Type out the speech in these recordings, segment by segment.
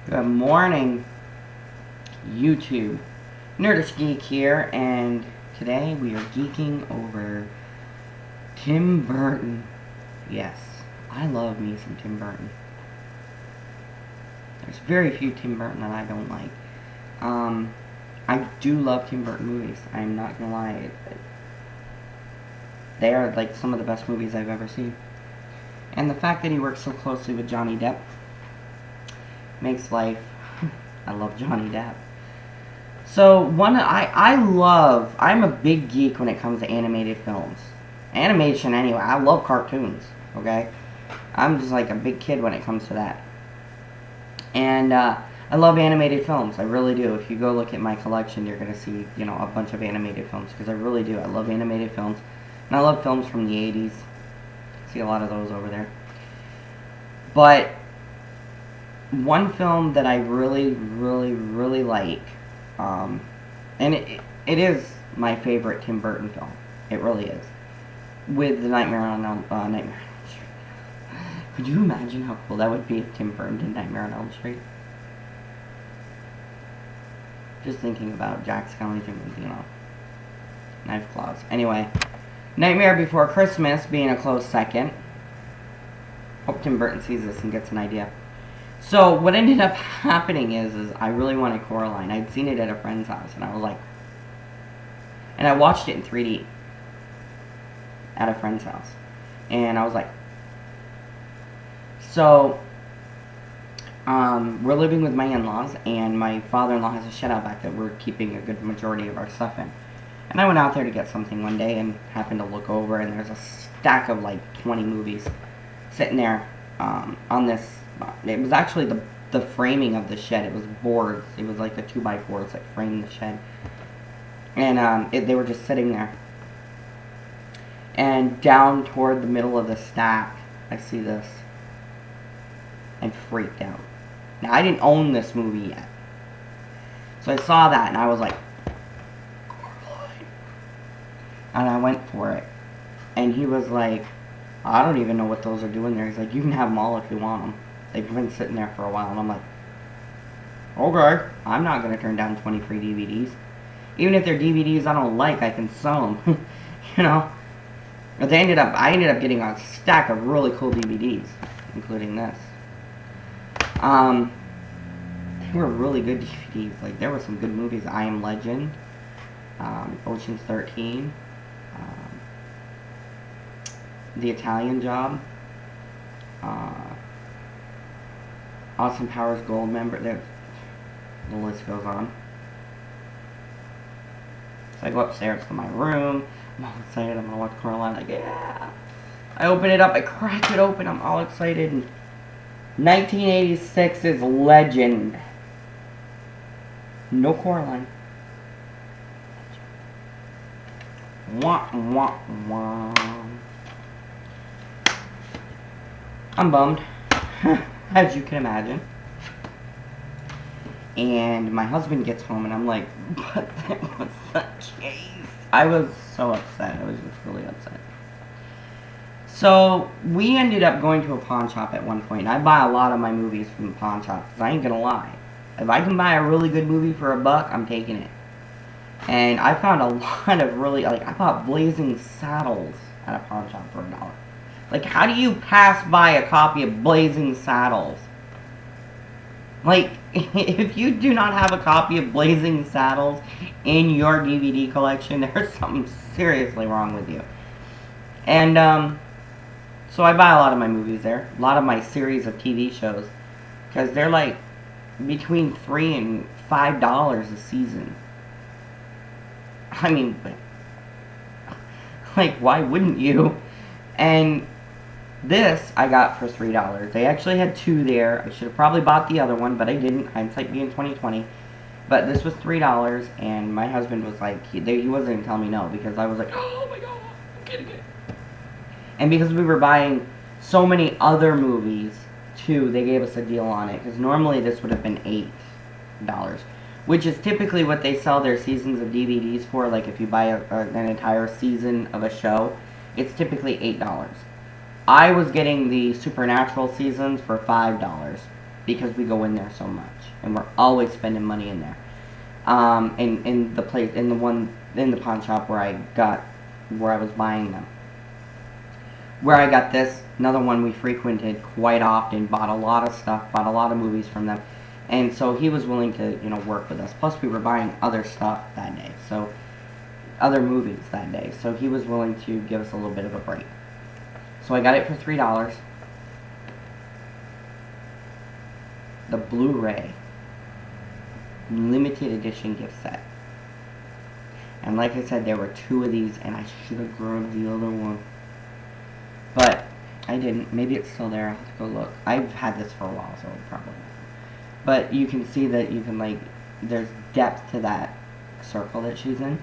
Good morning, YouTube. Nerdish Geek here, and today we are geeking over Tim Burton. Yes, I love me some Tim Burton. There's very few Tim Burton that I don't like. I do love Tim Burton movies. I'm not gonna lie. They are like some of the best movies I've ever seen. And the fact that he works so closely with Johnny Depp makes life. I love Johnny Depp. So I'm a big geek when it comes to animated films. Animation anyway. I love cartoons, okay? I'm just like a big kid when it comes to that. And I love animated films. I really do. If you go look at my collection, you're going to see, a bunch of animated films because I really do. I love animated films. And I love films from the 80s. See a lot of those over there. But one film that I really, really, really like, and it is my favorite Tim Burton film. It really is. With the Nightmare on Elm Street. Could you imagine how cool that would be if Tim Burton did Nightmare on Elm Street? Just thinking about Jack Skellington with, knife claws. Anyway, Nightmare Before Christmas being a close second. Hope Tim Burton sees this and gets an idea. So what ended up happening is I really wanted Coraline. I'd seen it at a friend's house, and I was like, and I watched it in 3D at a friend's house, and I was like, so we're living with my in-laws, and my father-in-law has a shed out back that we're keeping a good majority of our stuff in. And I went out there to get something one day and happened to look over, and there's a stack of like 20 movies sitting there on this. It was actually the framing of the shed. It was boards. It was like the 2x4s that framed the shed. And they were just sitting there. And down toward the middle of the stack, I see this. And freaked out. Now, I didn't own this movie yet. So I saw that and I was like, Coraline. And I went for it. And he was like, I don't even know what those are doing there. He's like, you can have them all if you want them. They've been sitting there for a while. And I'm like, okay, I'm not going to turn down 20 free DVDs. Even if they're DVDs I don't like, I can sell them. But I ended up getting a stack of really cool DVDs, including this. They were really good DVDs. Like, there were some good movies. I Am Legend, Ocean's 13, The Italian Job, Austin Powers Goldmember. The list goes on. So I go upstairs to my room. I'm all excited. I'm gonna watch Coraline. Like, yeah. I open it up. I crack it open. I'm all excited. And 1986's Legend. No Coraline. Wah, wah, wah. I'm bummed, as you can imagine. And my husband gets home, and I'm like, but that was the case. I was so upset. I was just really upset. So, we ended up going to a pawn shop at one point. And I buy a lot of my movies from the pawn shop, because I ain't gonna lie. If I can buy a really good movie for $1, I'm taking it. And I found a lot of really, I bought Blazing Saddles at a pawn shop for $1. Like, how do you pass by a copy of Blazing Saddles? Like, if you do not have a copy of Blazing Saddles in your DVD collection, there's something seriously wrong with you. And, so I buy a lot of my movies there. A lot of my series of TV shows. Because they're like between $3 and $5 a season. I mean, like, why wouldn't you? And this I got for $3. They actually had 2 there. I should have probably bought the other one, but I didn't. Hindsight being 20/20. But this was $3, and my husband was like, he wasn't going to tell me no, because I was like, oh my god, I'm getting it. And because we were buying so many other movies, too, they gave us a deal on it. Because normally this would have been $8. Which is typically what they sell their seasons of DVDs for. Like, if you buy an entire season of a show, it's typically $8. I was getting the Supernatural seasons for $5. because we go in there so much, and we're always spending money in there. In the pawn shop where I was buying them. Where I got this, another one we frequented quite often, bought a lot of stuff, bought a lot of movies from them, and so he was willing to, work with us. Plus, we were buying other stuff that day, so other movies that day, so he was willing to give us a little bit of a break. So I got it for $3. The Blu-ray limited edition gift set. And like I said, there were 2 of these, and I should have grabbed the other one. But I didn't. Maybe it's still there. I'll have to go look. I've had this for a while, so probably not. But you can see that you can, there's depth to that circle that she's in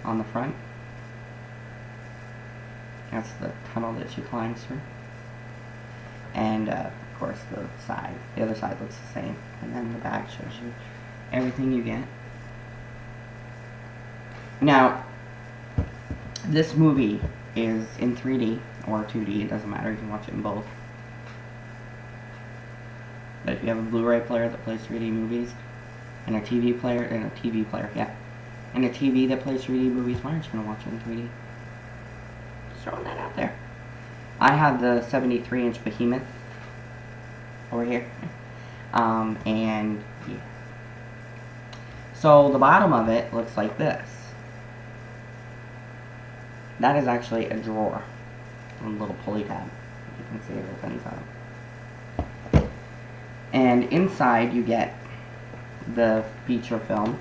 on the front. That's the tunnel that she climbs through. And, of course, the other side looks the same. And then the back shows you everything you get. Now, this movie is in 3D or 2D, it doesn't matter, you can watch it in both. But if you have a Blu-ray player that plays 3D movies, and a TV player, and a TV that plays 3D movies, why aren't you going to watch it in 3D? Just throwing that out there. I have the 73-inch Behemoth over here. And, yeah. So, the bottom of it looks like this. That is actually a drawer. A little pulley tab. You can see it opens up. And inside you get the feature film.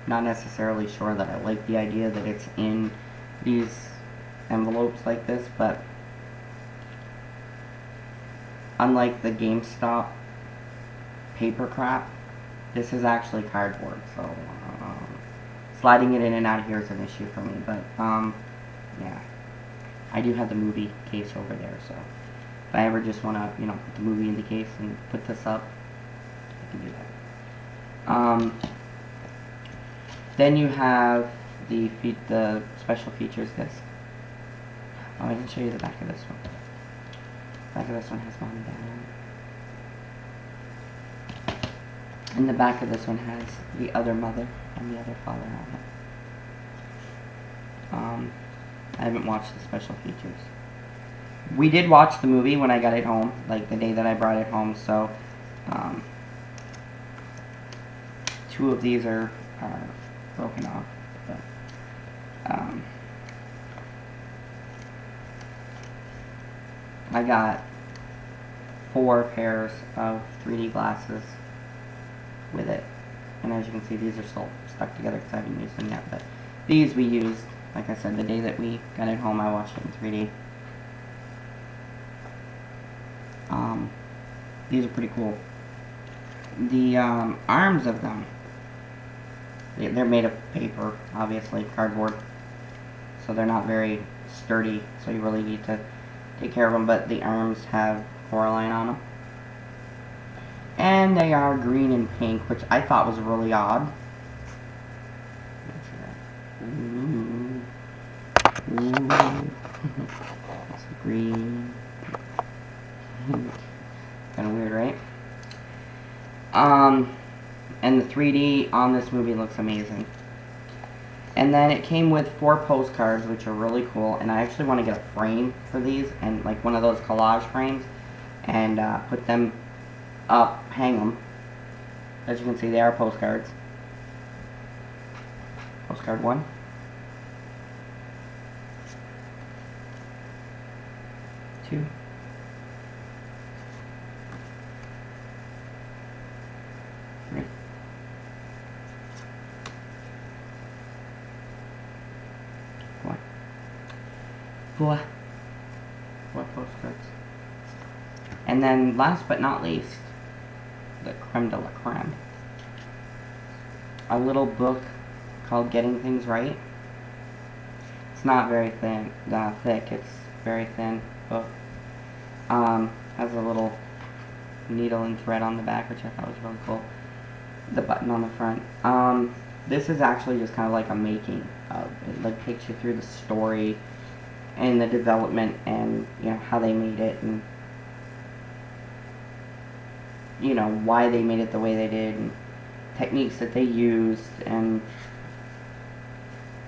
Not necessarily sure that I like the idea that it's in these envelopes like this, but unlike the GameStop paper crap, this is actually cardboard, so sliding it in and out of here is an issue for me, but yeah, I do have the movie case over there, so if I ever just want to, put the movie in the case and put this up, I can do that. Then you have the special features disc. Oh, I didn't show you the back of this one. The back of this one has Mom and Dad on it. And the back of this one has the other mother and the other father on it. I haven't watched the special features. We did watch the movie when I got it home, like the day that I brought it home, so 2 of these are broken off, but I got 4 pairs of 3D glasses with it, and as you can see, these are still stuck together because I haven't used them yet, but these we used, like I said, the day that we got it home. I watched it in 3D. These are pretty cool. The arms of them, they're made of paper, obviously, cardboard, so they're not very sturdy, so you really need to take care of them, but the arms have Coraline on them. And they are green and pink, which I thought was really odd. Ooh. Ooh. It's green. Kind of weird, right? And the 3D on this movie looks amazing. And then it came with 4 postcards, which are really cool. And I actually want to get a frame for these, and like one of those collage frames, and put them up, hang them. As you can see, they are postcards. Postcard 1. 2. 3. 4. 4 postcards. And then, last but not least, the creme de la creme. A little book called Getting Things Right. It's not very thick, it's very thin book. Has a little needle and thread on the back, which I thought was really cool. The button on the front. This is actually just kind of like a making of it. Like, takes you through the story and the development, and you know how they made it, and you know why they made it the way they did, and techniques that they used, and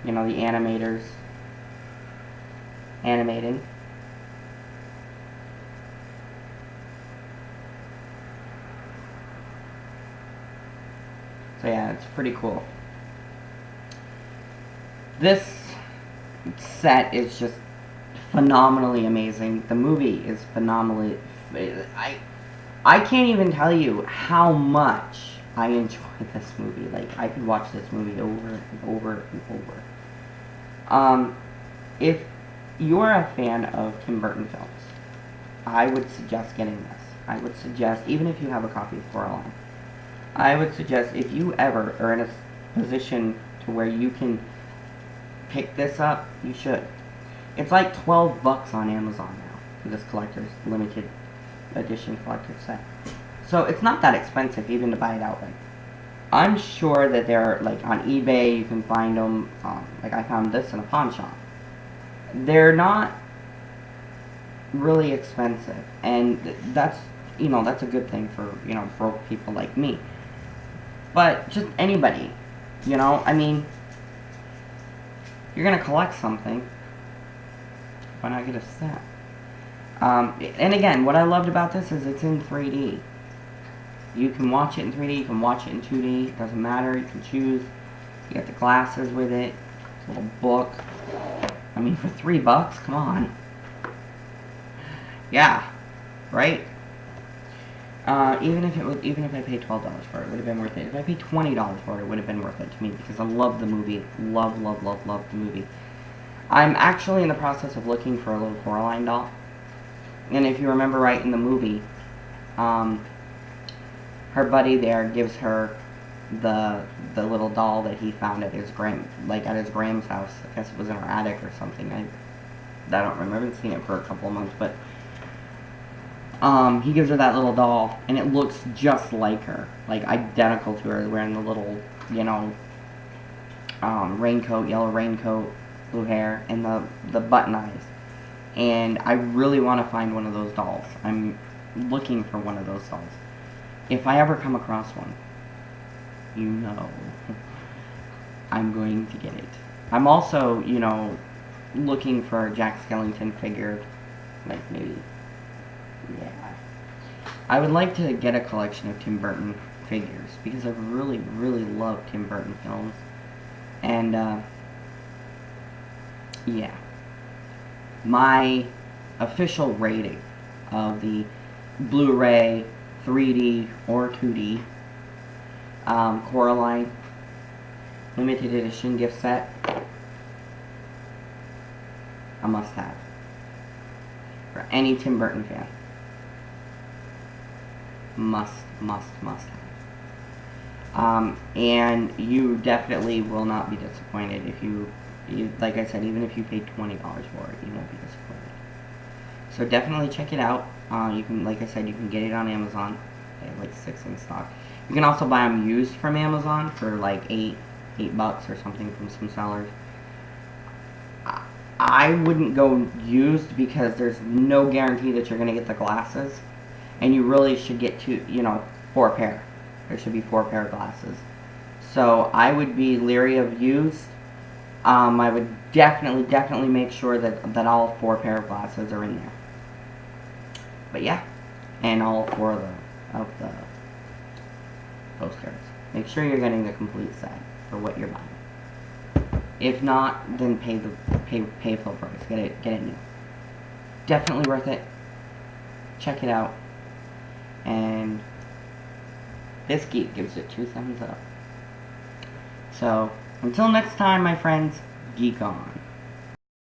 you know the animators animating. So yeah, it's pretty cool. This set is just phenomenally amazing. The movie is phenomenally... I can't even tell you how much I enjoy this movie. Like, I could watch this movie over and over and over. If you're a fan of Tim Burton films, I would suggest getting this. I would suggest, even if you have a copy of Coraline, I would suggest if you ever are in a position to where you can pick this up, you should. It's like $12 on Amazon now for this collector's limited edition collector's set. So it's not that expensive even to buy it outright. I'm sure that they're like on eBay, you can find them. Like I found this in a pawn shop. They're not really expensive, and that's, you know, that's a good thing for, you know, broke people like me. But just anybody, you know, I mean, you're gonna collect something, why not get a set? And again, what I loved about this is it's in 3D. You can watch it in 3D, you can watch it in 2D, it doesn't matter, you can choose. You get the glasses with it, a little book. I mean, for $3, come on. Yeah, right? Even if I paid $12 for it, it would have been worth it. If I paid $20 for it, it would have been worth it to me, because I love the movie. Love the movie. I'm actually in the process of looking for a little Coraline doll. And if you remember right in the movie, her buddy there gives her the little doll that he found at his grand's house. I guess it was in her attic or something. I don't remember. I haven't seen it for a couple of months, but he gives her that little doll, and it looks just like her, like identical to her, wearing the little, you know, raincoat, yellow raincoat, blue hair, and the button eyes. And I really want to find one of those dolls. I'm looking for one of those dolls. If I ever come across one, you know, I'm going to get it. I'm also, you know, looking for a Jack Skellington figure, like maybe, yeah. I would like to get a collection of Tim Burton figures, because I really love Tim Burton films. And, yeah. My official rating of the Blu-ray 3D or 2D Coraline limited edition gift set, a must-have for any Tim Burton fan. Must have. And you definitely will not be disappointed if you, like I said, even if you paid $20 for it, you won't be disappointed. So definitely check it out. You can, like I said, you can get it on Amazon. They have like 6 in stock. You can also buy them used from Amazon for like $8 or something from some sellers. I wouldn't go used, because there's no guarantee that you're going to get the glasses. And you really should get 4 pair. There should be 4 pair of glasses. So I would be leery of used. I would definitely make sure that all 4 pair of glasses are in there. But yeah, and all 4 of the postcards. Make sure you're getting the complete set for what you're buying. If not, then pay full price. Get it new. Definitely worth it. Check it out. And this geek gives it 2 thumbs up. So, until next time, my friends, geek on.